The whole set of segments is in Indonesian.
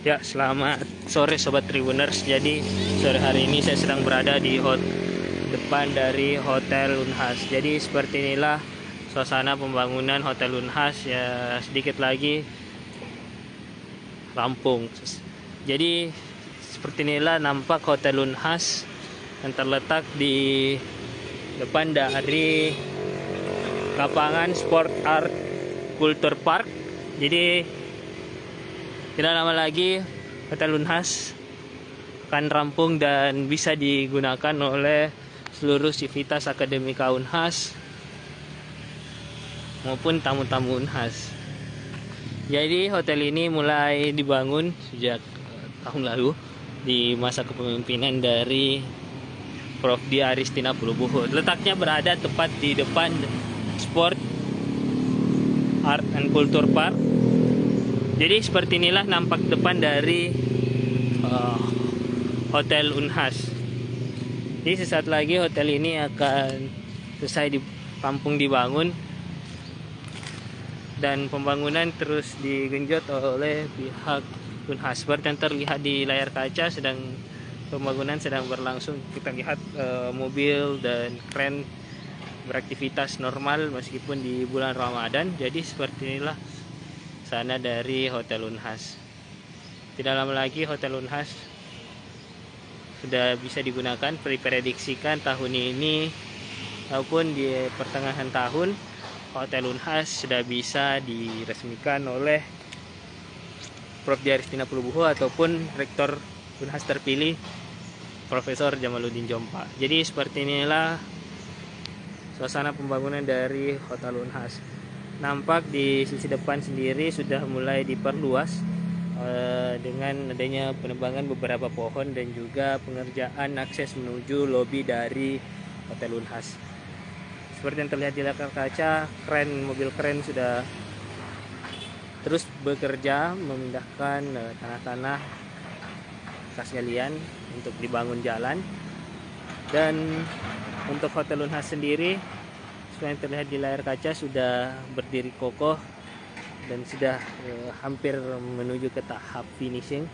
Ya, selamat sore Sobat Tribuners. Jadi, sore hari ini saya sedang berada di depan dari Hotel Unhas. Jadi, seperti inilah suasana pembangunan Hotel Unhas, ya sedikit lagi rampung. Jadi, seperti inilah nampak Hotel Unhas yang terletak di depan dari lapangan Sport Art Culture Park. Jadi, tidak lama lagi Hotel Unhas akan rampung dan bisa digunakan oleh seluruh sivitas akademika Unhas maupun tamu-tamu Unhas. Jadi hotel ini mulai dibangun sejak tahun lalu di masa kepemimpinan dari Prof. Di Aristina Pulubuhu. Letaknya berada tepat di depan Sport Art and Culture Park. Jadi seperti inilah nampak depan dari Hotel Unhas. Jadi sesaat lagi hotel ini akan selesai rampung dibangun dan pembangunan terus digenjot oleh pihak Unhas. Seperti yang terlihat di layar kaca, pembangunan sedang berlangsung. Kita lihat mobil dan kren beraktivitas normal meskipun di bulan Ramadan. Jadi seperti inilah sana dari Hotel Unhas. Tidak lama lagi Hotel Unhas sudah bisa digunakan. Diprediksikan tahun ini maupun di pertengahan tahun Hotel Unhas sudah bisa diresmikan oleh Prof. Di Aristina Pulubuhu ataupun Rektor Unhas terpilih Profesor Jamaluddin Jompa. Jadi seperti inilah suasana pembangunan dari Hotel Unhas. Nampak di sisi depan sendiri sudah mulai diperluas dengan adanya penebangan beberapa pohon dan juga pengerjaan akses menuju lobi dari Hotel Unhas. Seperti yang terlihat di layar kaca, mobil kren sudah terus bekerja memindahkan tanah-tanah bekas galian untuk dibangun jalan. Dan untuk Hotel Unhas sendiri, seperti yang terlihat di layar kaca, sudah berdiri kokoh dan sudah hampir menuju ke tahap finishing.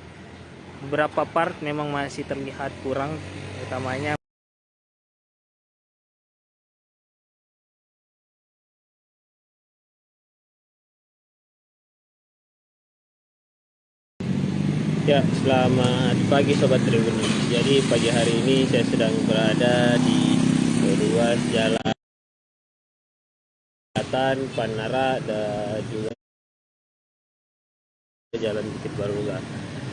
Beberapa part memang masih terlihat kurang, utamanya ya. Selamat pagi Sobat Tribun. Jadi pagi hari ini saya sedang berada di ruas jalan Panara dan juga Jalan Bukit Baruga.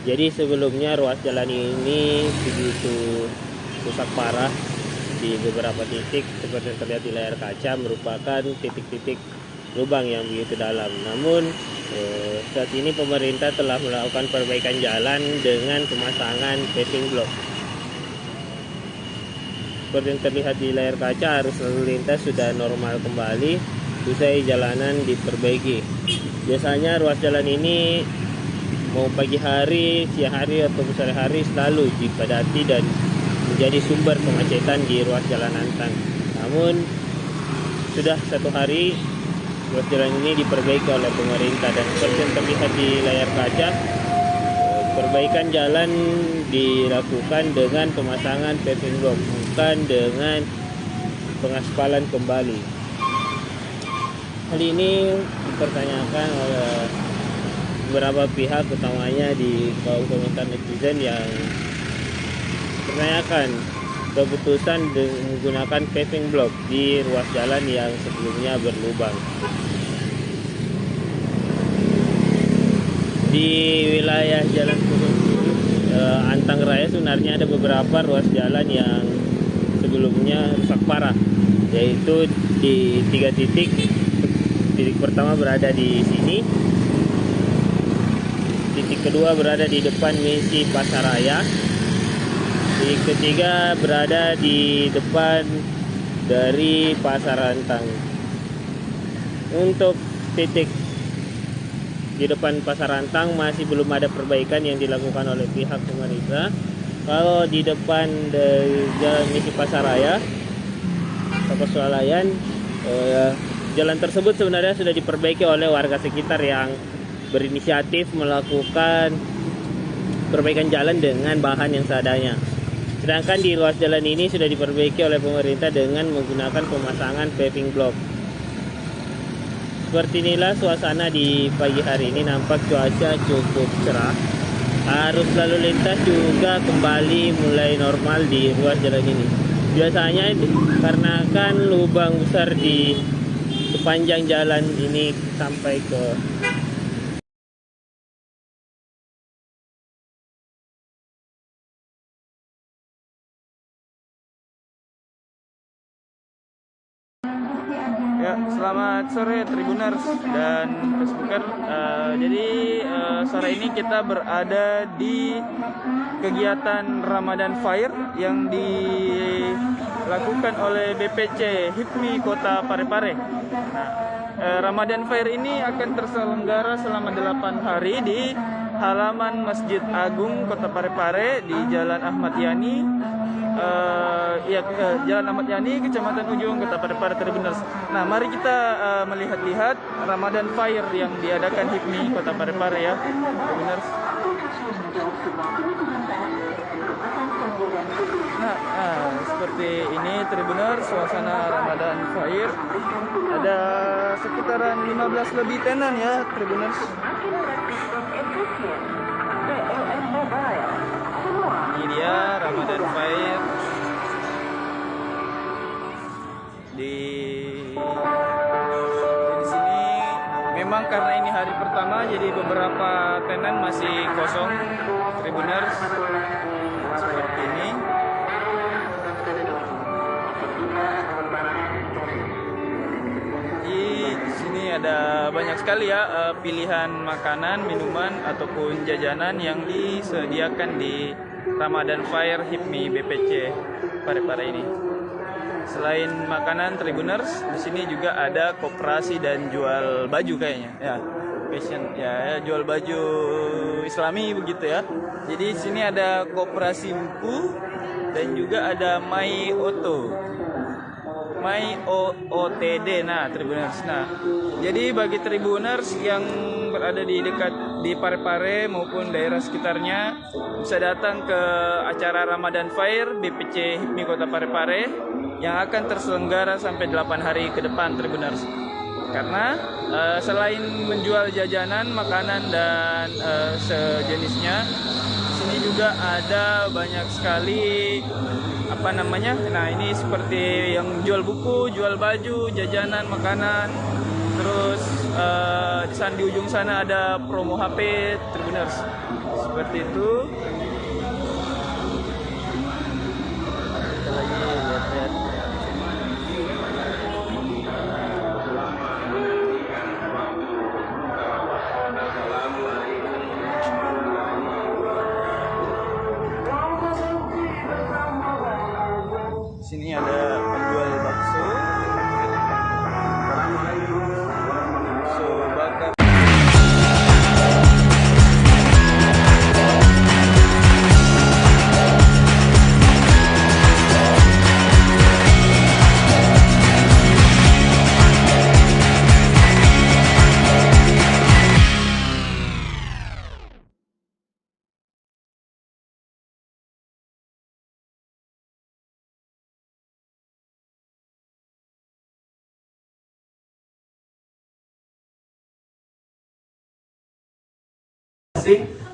Jadi sebelumnya ruas jalan ini begitu rusak parah di beberapa titik, seperti yang terlihat di layar kaca, merupakan titik-titik lubang yang begitu dalam. Namun saat ini pemerintah telah melakukan perbaikan jalan dengan pemasangan paving block. Seperti yang terlihat di layar kaca, arus lalu lintas sudah normal kembali usai jalanan diperbaiki. Biasanya ruas jalan ini mau pagi hari, siang hari, atau sore hari selalu dipadati dan menjadi sumber kemacetan di ruas jalan Antang. Namun sudah satu hari ruas jalan ini diperbaiki oleh pemerintah, dan seperti yang terlihat di layar kaca, perbaikan jalan dilakukan dengan pemasangan paving block, bukan dengan pengaspalan kembali. Hal ini dipertanyakan oleh beberapa pihak, utamanya di kaum komentar netizen yang menanyakan keputusan menggunakan paving block di ruas jalan yang sebelumnya berlubang. Di wilayah Jalan Antang Raya sebenarnya ada beberapa ruas jalan yang sebelumnya rusak parah, yaitu di 3 titik. Titik pertama berada di sini, titik kedua berada di depan Misi Pasaraya, titik ketiga berada di depan dari Pasar Antang. Untuk titik di depan Pasar Antang masih belum ada perbaikan yang dilakukan oleh pihak pemerintah. Kalau di depan dari Jalan Misi Pasaraya atau Swalayan, jalan tersebut sebenarnya sudah diperbaiki oleh warga sekitar yang berinisiatif melakukan perbaikan jalan dengan bahan yang seadanya. Sedangkan di ruas jalan ini sudah diperbaiki oleh pemerintah dengan menggunakan pemasangan paving block. Seperti inilah suasana di pagi hari ini, nampak cuaca cukup cerah. Arus lalu lintas juga kembali mulai normal di ruas jalan ini. Biasanya karena kan lubang besar di sepanjang jalan ini sampai ke ya. Selamat sore Tribuners dan Facebooker. Jadi sore ini kita berada di kegiatan Ramadan Fair yang dilakukan oleh BPC HIPMI Kota Parepare. Nah, Ramadan Fair ini akan terselenggara selama 8 hari di halaman Masjid Agung Kota Parepare di Jalan Ahmad Yani. Jalan Ahmad Yani, Kecamatan Ujung, Kota Parepare, Tribuners. Nah, mari kita melihat-lihat Ramadan Fair yang diadakan HIPMI Kota Parepare ya, Tribuners. Nah, seperti ini Tribuners, suasana Ramadan Fair. Ada sekitaran 15 lebih tenan ya, Tribuners. Ini dia Ramadan Fair di sini. Memang karena ini hari pertama, jadi beberapa tenan masih kosong, Tribuners. Seperti ini. Di sini ada banyak sekali ya pilihan makanan, minuman ataupun jajanan yang disediakan di Ramadan Fair HIPMI BPC Parepare ini. Selain makanan Tribuners, di sini juga ada koperasi dan jual baju kayaknya. Ya, fashion ya, jual baju Islami begitu ya. Jadi di sini ada koperasi buku dan juga ada My OOTD. Nah, Tribuners. Nah, jadi bagi Tribuners yang berada di dekat di Parepare maupun daerah sekitarnya bisa datang ke acara Ramadan Fair BPC HIPMI Kota Parepare yang akan terselenggara sampai 8 hari ke depan, Tribuners. Karena selain menjual jajanan, makanan dan sejenisnya, sini juga ada banyak sekali nah ini seperti yang jual buku, jual baju, jajanan, makanan. Terus di ujung sana ada promo HP, Tribuners. Seperti itu. Kita lagi lihat-lihat. Sini ada penjual bakso bakar.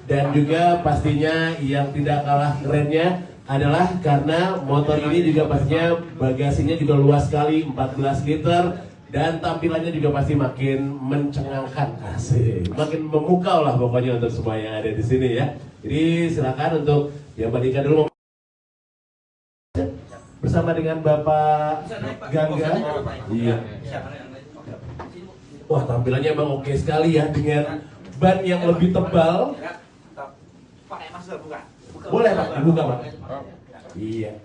Dan juga pastinya yang tidak kalah kerennya adalah karena motor ini juga pastinya bagasinya juga luas sekali, 14 liter, dan tampilannya juga pasti makin mencengangkan, asik, makin memukau lah pokoknya untuk semua yang ada di sini ya. Jadi silakan untuk yang bandingkan dulu bersama dengan Bapak Gangga. Iya. Wah, tampilannya emang oke sekali ya dengan ban yang lebih tebal. Pakai masker buka. Boleh Pak, dibuka Pak. Iya.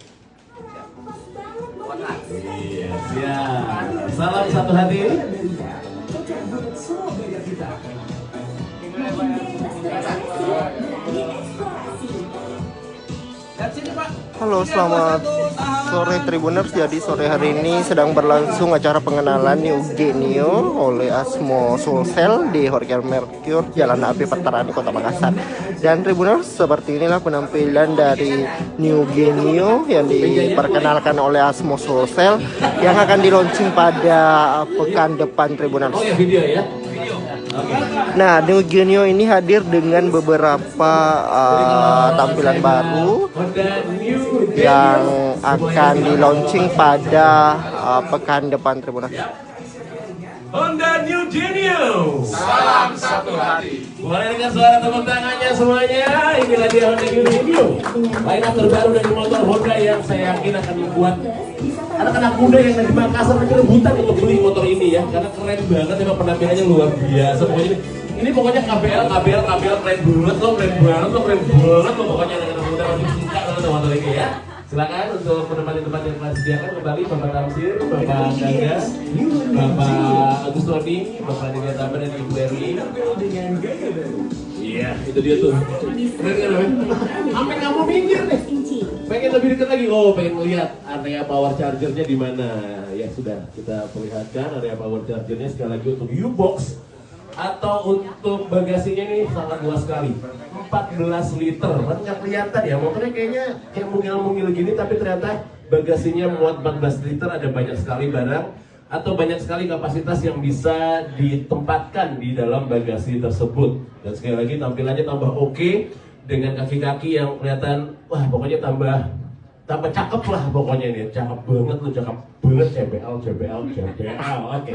Iya, siap. Salam satu hati. Dari sini Pak. Halo, selamat sore Tribuners. Jadi sore hari ini sedang berlangsung acara pengenalan New Genio oleh Asmo Sulsel di Horeca Mercure, Jalan Api Petarani, Kota Makassar. Dan Tribuners, seperti inilah penampilan dari New Genio yang diperkenalkan oleh Asmo Sulsel yang akan di launching pada pekan depan Tribuners. Oh ya, video ya. Nah, New Genio ini hadir dengan beberapa tampilan baru yang akan di launching pada pekan depan Tribuners. Honda New Genio. Salam satu hati. Boleh dengar suara tepuk tangannya semuanya. Inilah dia Honda New Genio. Lineup terbaru dari motor Honda yang saya yakin akan membuat anak-anak muda yang dari Makassar nanti rebutan untuk beli motor ini ya, karena keren banget, emang penampilannya luar biasa. Pokoknya ini pokoknya KBL keren banget loh, pokoknya anak-anak muda pasti suka dengan motor ini ya. Silakan untuk tempat-tempat yang telah disediakan kembali Bapak Tamsir, Bapak Gaga, Bapak Agus Tony, Bapak Dewi Tambar dan Ibu Erli. Iya, itu dia tuh. Keren kan, sampai nggak mau minggir nih. Pengen lebih dekat lagi, pengen melihat area power chargernya di mana. Ya sudah, kita perlihatkan area power chargernya sekali lagi untuk U-Box atau untuk bagasinya ini sangat luas sekali. 14 liter, kan nggak kelihatan ya, motornya kayaknya kayak mungil-mungil gini, tapi ternyata bagasinya muat 14 liter, ada banyak sekali barang atau banyak sekali kapasitas yang bisa ditempatkan di dalam bagasi tersebut. Dan sekali lagi tampilannya tambah oke dengan kaki-kaki yang kelihatan, wah pokoknya tambah cakep lah pokoknya ini, cakep banget, CBL, oke.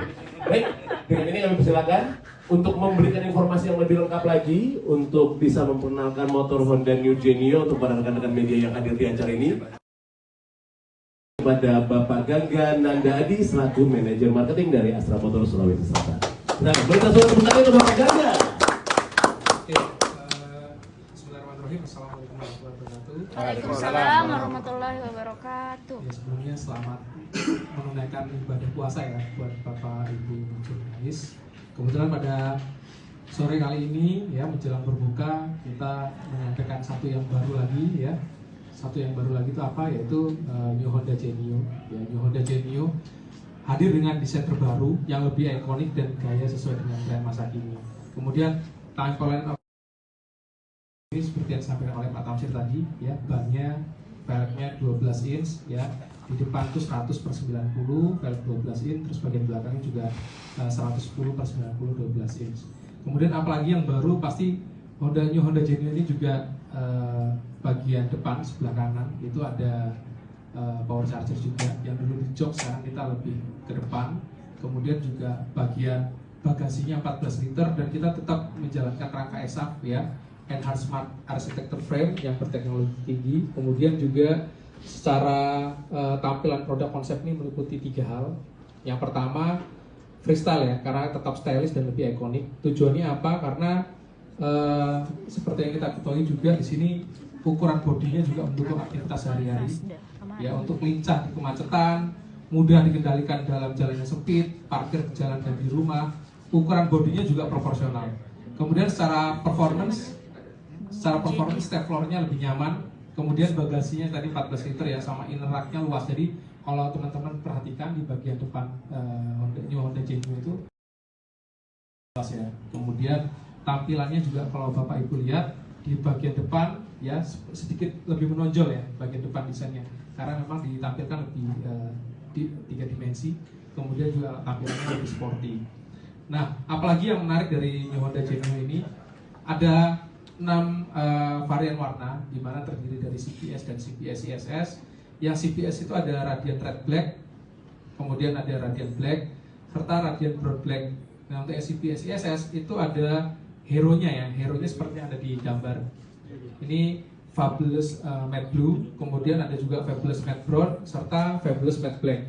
Baik, dengan ini kami persilakan untuk memberikan informasi yang lebih lengkap lagi, untuk bisa memperkenalkan motor Honda New Genio untuk para rekan-rekan media yang hadir di acara ini. Kepada Bapak Gangga Nanda Adi selaku manajer marketing dari Astra Motor Sulawesi Selatan. Nah, berikan suara tepuk tangan untuk Bapak Gangga. Bismillahirrahmanirrahim. Assalamualaikum warahmatullahi wabarakatuh. Waalaikumsalam warahmatullahi wabarakatuh. Ya, sebelumnya selamat menunaikan ibadah puasa ya buat Bapak Ibu jurnalis. Kebetulan pada sore kali ini ya menjelang berbuka kita menyampaikan satu yang baru lagi ya. Satu yang baru lagi itu apa? Yaitu New Honda Genio. Ya, New Honda Genio hadir dengan desain terbaru yang lebih ikonik dan gaya sesuai dengan tren masa kini. Kemudian tampilan ini seperti yang disampaikan oleh Pak Tamsir tadi ya, bannya velgnya 12 inch ya, di depan tuh 100/90 velg 12 inch, terus bagian belakangnya juga 110/90 12 inch. Kemudian apalagi yang baru pasti New Honda Genio ini juga bagian depan sebelah kanan itu ada power charger juga, yang dulu di jok sekarang kita lebih ke depan. Kemudian juga bagian bagasinya 14 liter dan kita tetap menjalankan rangka ESAF ya, Enhanced Smart Architecture Frame yang berteknologi tinggi. Kemudian juga secara tampilan produk konsep ini meliputi 3 hal. Yang pertama freestyle ya, karena tetap stylish dan lebih ikonik. Tujuannya apa? Karena seperti yang kita ketahui juga di sini ukuran bodinya juga mendukung aktivitas sehari-hari. Ya, untuk lincah di kemacetan, mudah dikendalikan dalam jalan yang sempit, parkir di jalan dan di rumah. Ukuran bodinya juga proporsional. Kemudian secara performance step floor-nya lebih nyaman. Kemudian bagasinya tadi 14 liter ya, sama inner rack-nya luas. Jadi kalau teman-teman perhatikan di bagian depan New Honda Genio itu luas ya. Kemudian tampilannya juga kalau Bapak Ibu lihat di bagian depan ya sedikit lebih menonjol ya bagian depan desainnya, karena memang ditampilkan lebih di 3 dimensi. Kemudian juga tampilannya lebih sporty. Nah, apalagi yang menarik dari New Honda Genio ini ada 6 varian warna, di mana terdiri dari CPS dan CPS ISS. Yang CPS itu ada Radiant Red Black, kemudian ada Radiant Black, serta Radiant Brown Black. Nah, untuk CPS ISS itu ada hero-nya ya, hero-nya seperti yang ada di gambar. Ini Fabulous Matte Blue, kemudian ada juga Fabulous Matte Brown, serta Fabulous Matte Black.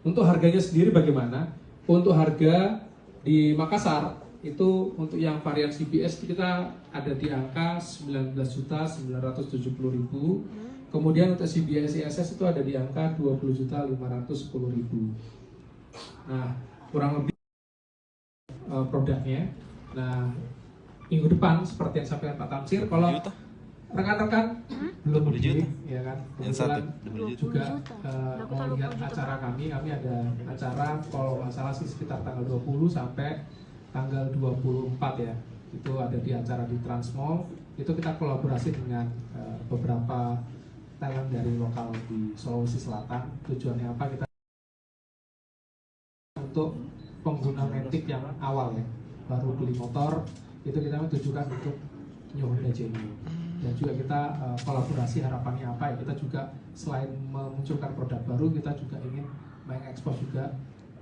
Untuk harganya sendiri bagaimana? Untuk harga di Makassar itu untuk yang varian CPS kita ada di angka 19.970.000. Kemudian untuk CPS ISS itu ada di angka 20.510.000. Nah, kurang lebih produknya. Nah, minggu depan seperti yang sampaikan Pak Tamsir, kalau rekan-rekan belum mudik ya kan, kebetulan juga 20 juta. mau lihat acara kami ada acara kalau nggak salah sih sekitar tanggal 20 sampai tanggal 24 ya, itu ada di acara di Transmall. Itu kita kolaborasi dengan beberapa talent dari lokal di Sulawesi Selatan. Tujuannya apa? Kita untuk pengguna Matic yang awal ya, baru beli motor, itu kita tujukan untuk New Honda Genio. Dan juga kita kolaborasi, harapannya apa ya, kita juga selain memunculkan produk baru, kita juga ingin mengekspos juga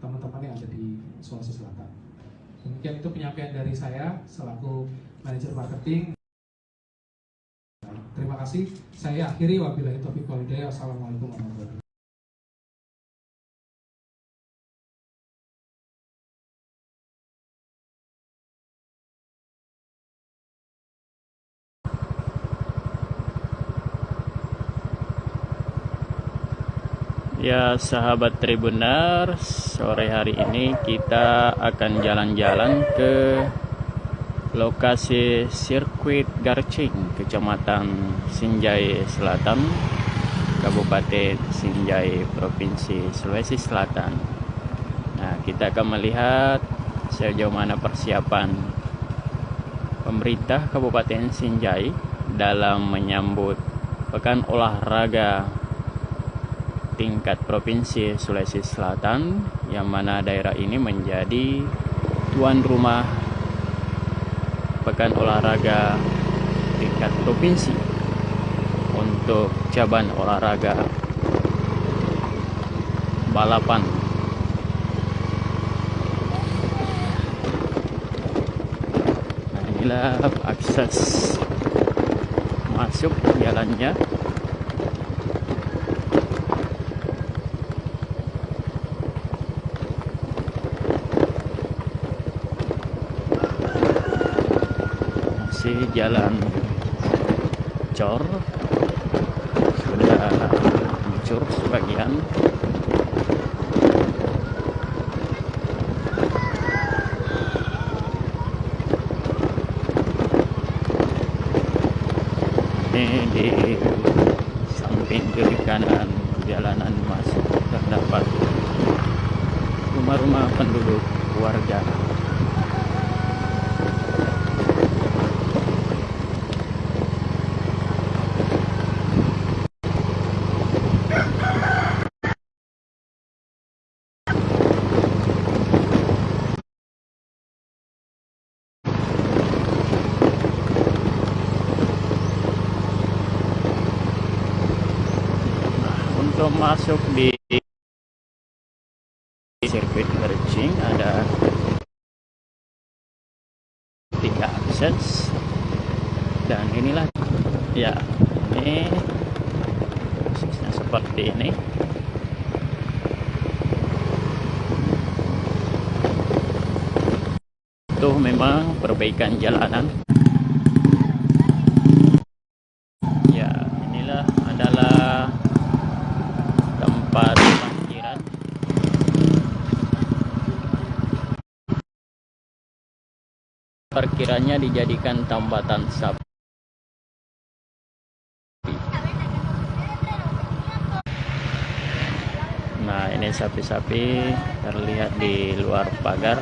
teman-teman yang ada di Sulawesi Selatan. Demikian itu penyampaian dari saya selaku manajer marketing. Terima kasih. Saya akhiri, wabillahi taufiq wal hidayah. Wassalamualaikum warahmatullahi wabarakatuh. Ya sahabat Tribuners, sore hari ini kita akan jalan-jalan ke lokasi sirkuit Garcing, Kecamatan Sinjai Selatan, Kabupaten Sinjai, Provinsi Sulawesi Selatan. Nah, kita akan melihat sejauh mana persiapan pemerintah Kabupaten Sinjai dalam menyambut Pekan Olahraga tingkat Provinsi Sulawesi Selatan, yang mana daerah ini menjadi tuan rumah Pekan Olahraga tingkat Provinsi untuk cabang olahraga balapan. Nah, inilah akses masuk jalannya. Jalan cor sudah hancur sebagian. Ini di samping kiri kanan jalanan masuk terdapat rumah-rumah penduduk warga. Untuk masuk di sirkuit Garcing ada 3 akses, dan inilah ya, ini posisinya seperti ini. Itu memang perbaikan jalanan. Ya, inilah adalah tempat parkiran. Parkirannya dijadikan tambatan sapi. Nah, ini sapi-sapi terlihat di luar pagar.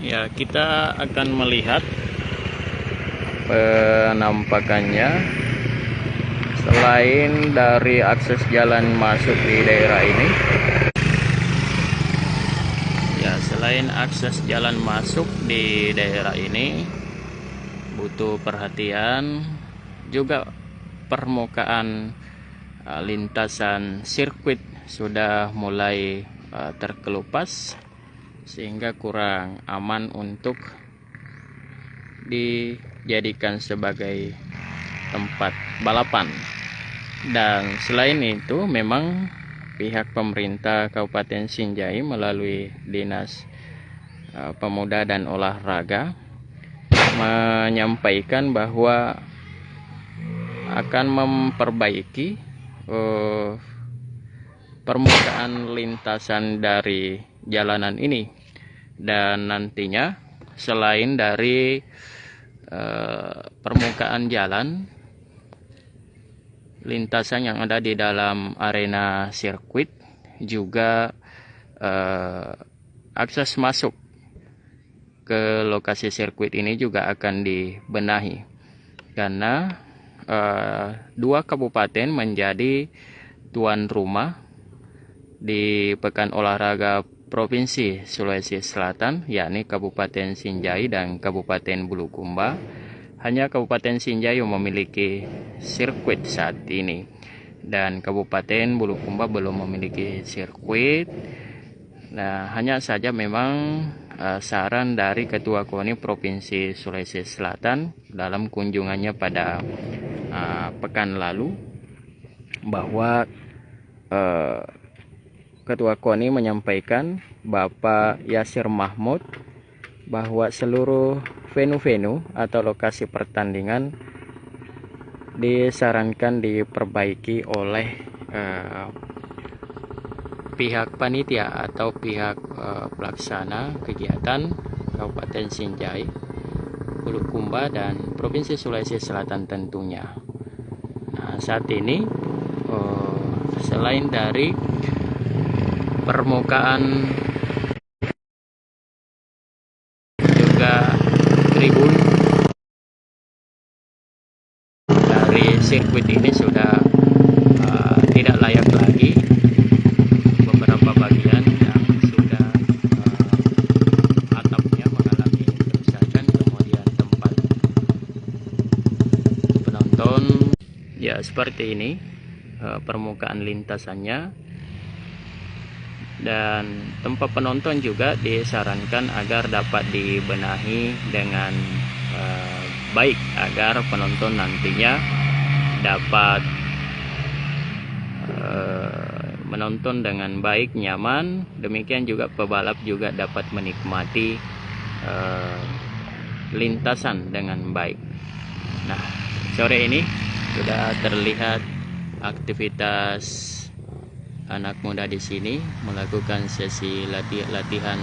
Ya, kita akan melihat penampakannya. Selain dari akses jalan masuk di daerah ini, ya, selain akses jalan masuk di daerah ini butuh perhatian juga permukaan lintasan sirkuit sudah mulai terkelupas, sehingga kurang aman untuk dijadikan sebagai tempat balapan. Dan selain itu, memang pihak pemerintah Kabupaten Sinjai melalui Dinas Pemuda dan Olahraga menyampaikan bahwa akan memperbaiki permukaan lintasan dari jalanan ini, dan nantinya selain dari permukaan jalan, lintasan yang ada di dalam arena sirkuit juga akses masuk ke lokasi sirkuit ini juga akan dibenahi, karena dua kabupaten menjadi tuan rumah di Pekan Olahraga Provinsi Sulawesi Selatan, yakni Kabupaten Sinjai dan Kabupaten Bulukumba. Hanya Kabupaten Sinjai yang memiliki sirkuit saat ini, dan Kabupaten Bulukumba belum memiliki sirkuit. Nah, hanya saja memang saran dari Ketua KONI Provinsi Sulawesi Selatan dalam kunjungannya pada pekan lalu, bahwa Ketua KONI menyampaikan Bapak Yasir Mahmud bahwa seluruh venue-venue atau lokasi pertandingan disarankan diperbaiki oleh pihak panitia atau pihak pelaksana kegiatan Kabupaten Sinjai, Bulukumba, dan Provinsi Sulawesi Selatan tentunya. Nah, saat ini selain dari permukaan juga tribun dari sirkuit ini sudah tidak layak lagi. Beberapa bagian yang sudah atapnya mengalami kerusakan, kemudian tempat penonton ya seperti ini permukaan lintasannya. Dan tempat penonton juga disarankan agar dapat dibenahi dengan baik, agar penonton nantinya dapat menonton dengan baik, nyaman. Demikian juga pebalap juga dapat menikmati lintasan dengan baik. Nah, sore ini sudah terlihat aktivitas anak muda di sini melakukan sesi latihan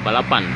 balapan.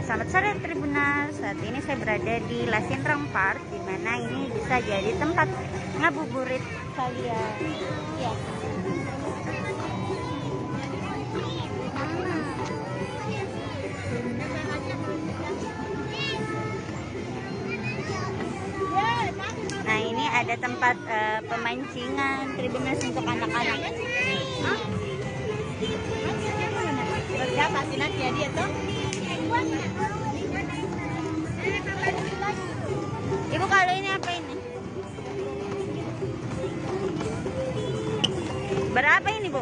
Selamat sore Tribuners. Saat ini saya berada di Lasinrang Park, di mana ini bisa jadi tempat ngabuburit kalian. Ya. Nah, ini ada tempat pemancingan Tribuners untuk anak-anak. Siapa sih nanti ya dia tuh? Ibu, kalau ini apa ini? Berapa ini, Bu?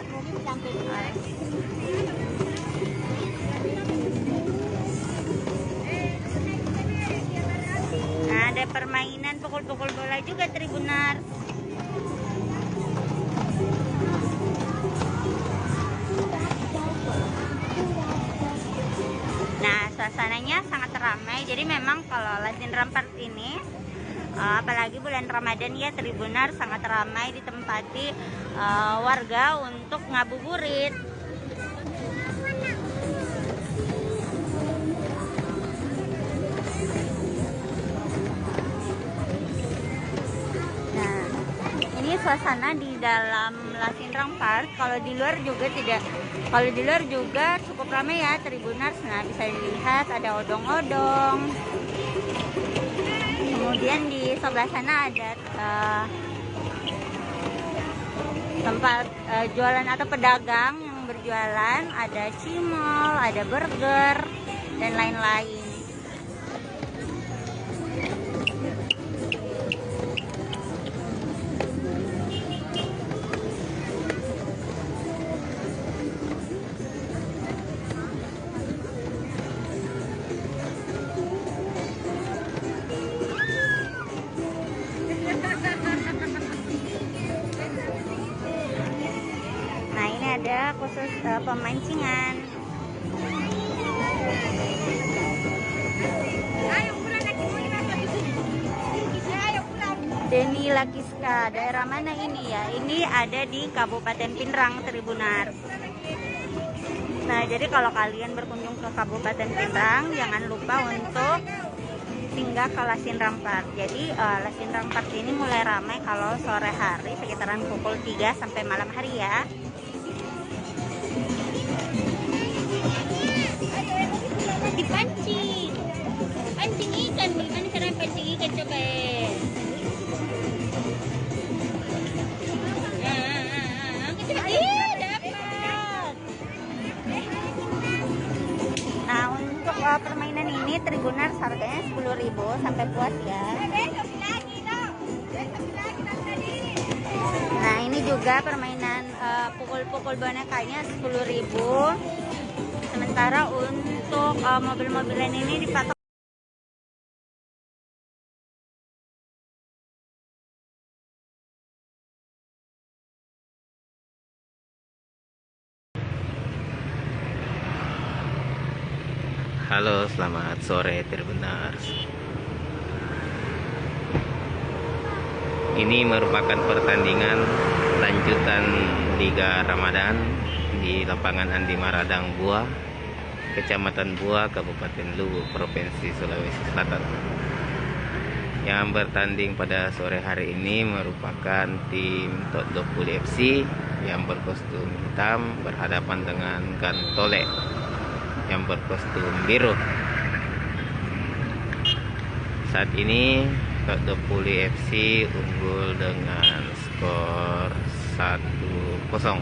Nah, ada permainan pukul-pukul bola juga Tribuners. Nah, suasananya sangat ramai. Jadi memang kalau Lasinrang Park ini, apalagi bulan Ramadan ya Tribuners, sangat ramai ditempati warga untuk ngabuburit. Nah, ini suasana di dalam Lasinrang Park. Kalau di luar juga tidak. Kalau di luar juga cukup ramai ya Tribuners. Nah, bisa dilihat ada odong-odong. Kemudian di sebelah sana ada tempat jualan atau pedagang yang berjualan, ada cimol, ada burger dan lain-lain. Nah, ini ada khusus pemancingan. Deni Lakiska, daerah mana ini ya? Ini ada di Kabupaten Pinrang, Tribunars. Nah, jadi kalau kalian berkunjung ke Kabupaten Pinrang, jangan lupa untuk singgah ke Lasinrang Park. Jadi Lasinrang Park ini mulai ramai kalau sore hari, sekitaran pukul 3 sampai malam hari ya. Dipancing, pancing ikan. Bagaimana cara pancing ikan, coba? Nah, untuk permainan ini Tribunars harganya 10.000 sampai puas ya. Nah, ini juga permainan pukul-pukul bonekanya 10.000. Sementara untuk mobil-mobilan ini dipatok. Halo, selamat sore Tribunars. Ini merupakan pertandingan lanjutan Liga Ramadan di lapangan Andi Maradang Buah, Kecamatan Buah, Kabupaten Luwu, Provinsi Sulawesi Selatan. Yang bertanding pada sore hari ini merupakan tim Totdopuli FC yang berkostum hitam berhadapan dengan Gantole yang berkostum biru. Saat ini Totdopuli FC unggul dengan skor 1-0.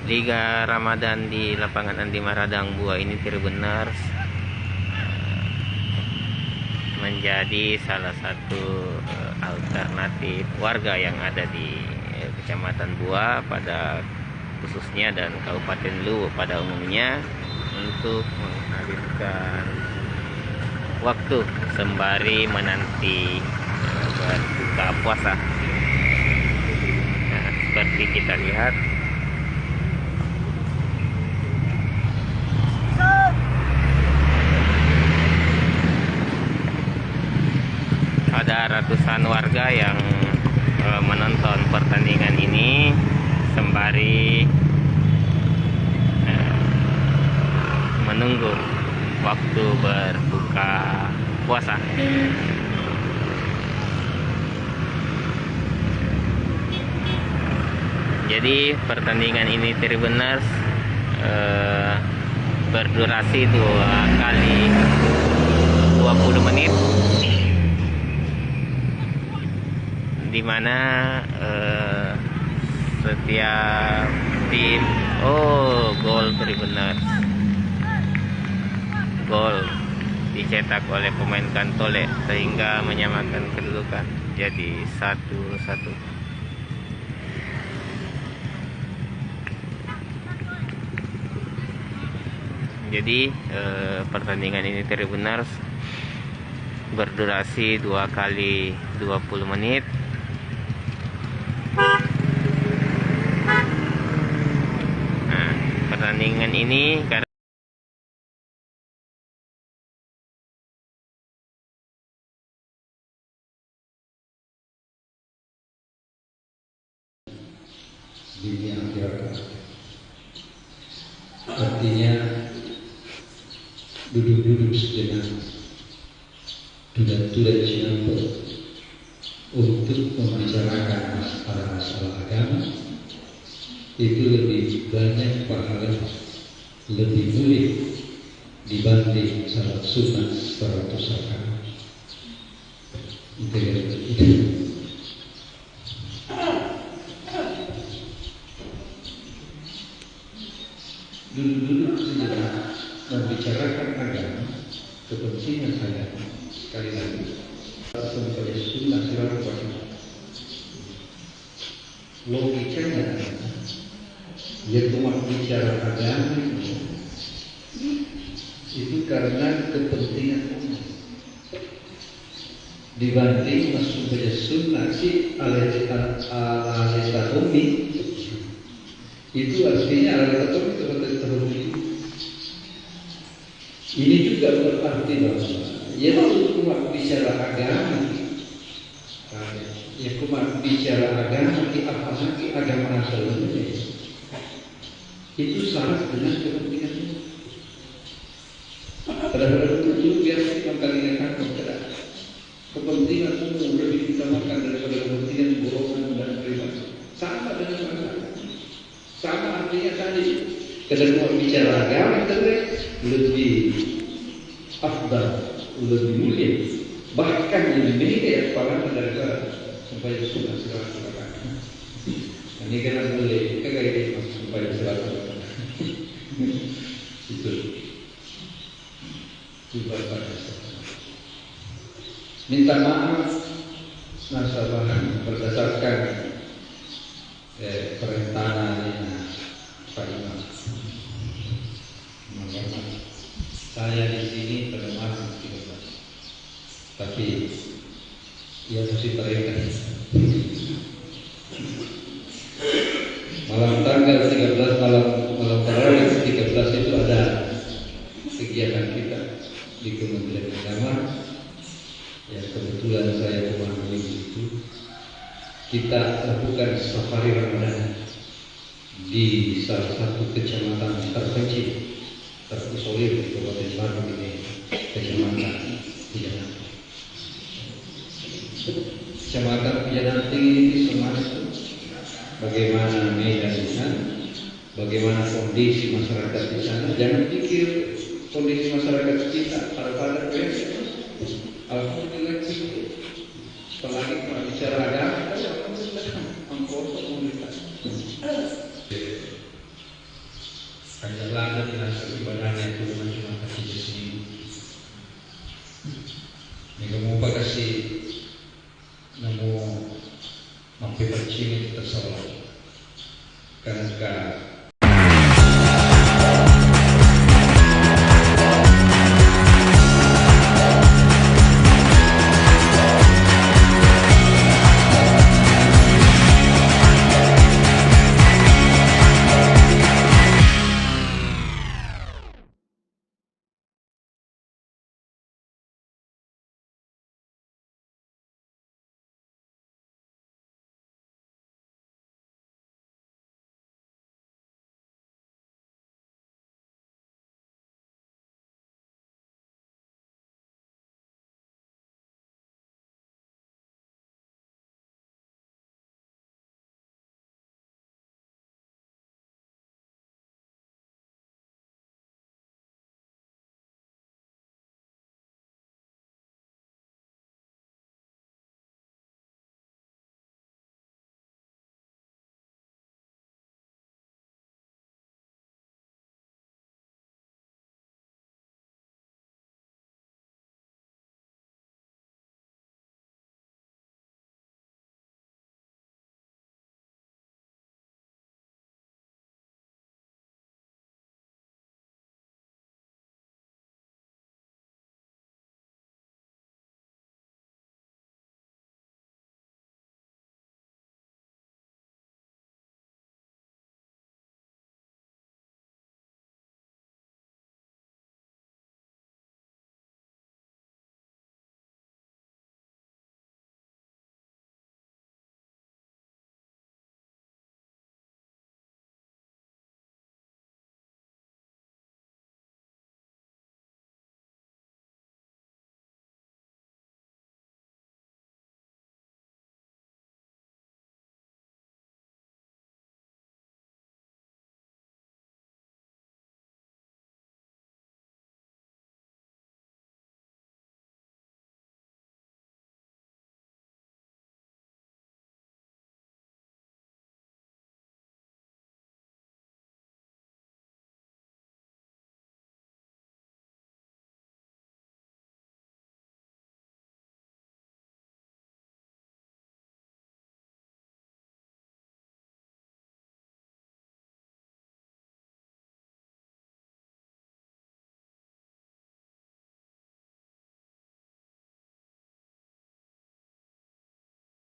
Liga Ramadan di lapangan Andi Maradang Buah ini Tribunars menjadi salah satu alternatif warga yang ada di Kecamatan Buah pada khususnya dan Kabupaten Luwu pada umumnya untuk menghabiskan waktu sembari menanti berbuka puasa. Nah, seperti kita lihat ada ratusan warga yang menonton pertandingan ini sembari menunggu waktu berbuka puasa. Jadi pertandingan ini Tribunars berdurasi 2 kali 20 menit, di mana setiap tim gol Tribunars, gol dicetak oleh pemain Gantole sehingga menyamakan kedudukan jadi 1-1. Jadi pertandingan ini Tribunars berdurasi 2 kali 20 menit. Nah, pertandingan ini karena dunia akhirat, artinya duduk-duduk dengan tulen-tulen siapa untuk membicarakan masalah agama itu lebih banyak pahala, lebih mulia dibanding salat sunat 100 rakaat. Itu. Dulu-dulu sejenak membicarakan agama, kepentingan agama, sekali lagi sampai sunnah sirah wajib. Logikanya dia cuma bicara agama itu karena kepentingan umum dibanding masuk pada sunnah si aleta umi itu artinya aleta umi itu terhubung. Ini juga berarti bahwa ya cuma bicara agama, ya cuma bicara agama, apalagi agama asalnya itu syarat dengan kepentingan umum. Padahal itu biar mengkalikan kepentingan umum lebih diutamakan daripada kepentingan golongan dan pribadi. Sama dengan agama, sama artinya tadi. Kalau mau bicara agama lebih afdal, lebih mulia, bahkan lebih mulia pahala daripada sampai sunnah sirah. Ini kan boleh kagak sampai sirah. Itu minta maaf nasabahan berdasarkan perintah Pak Imam. Saya di sini pada malam 13, tapi ia mesti teringat. Malam tanggal 13, malam tarawih 13 itu ada kegiatan kita di Kementerian Agama. Ya kebetulan saya memahami itu. Kita lakukan safari Ramadan di salah satu kecamatan terpencil, terisolir di Kabupaten Bandung ini, kecamatan Pijananti. Kecamatan Pijananti ini semangat bagaimana medan di sana, bagaimana kondisi masyarakat di sana. Jangan pikir kondisi masyarakat kita pada alhamdulillah itu. Apalagi kalau bicara agama, angkot komunitas. Perjalanan dengan ibadahnya itu cuma kasih di sini. Jika mau kasih namo mampu percaya tersalah karena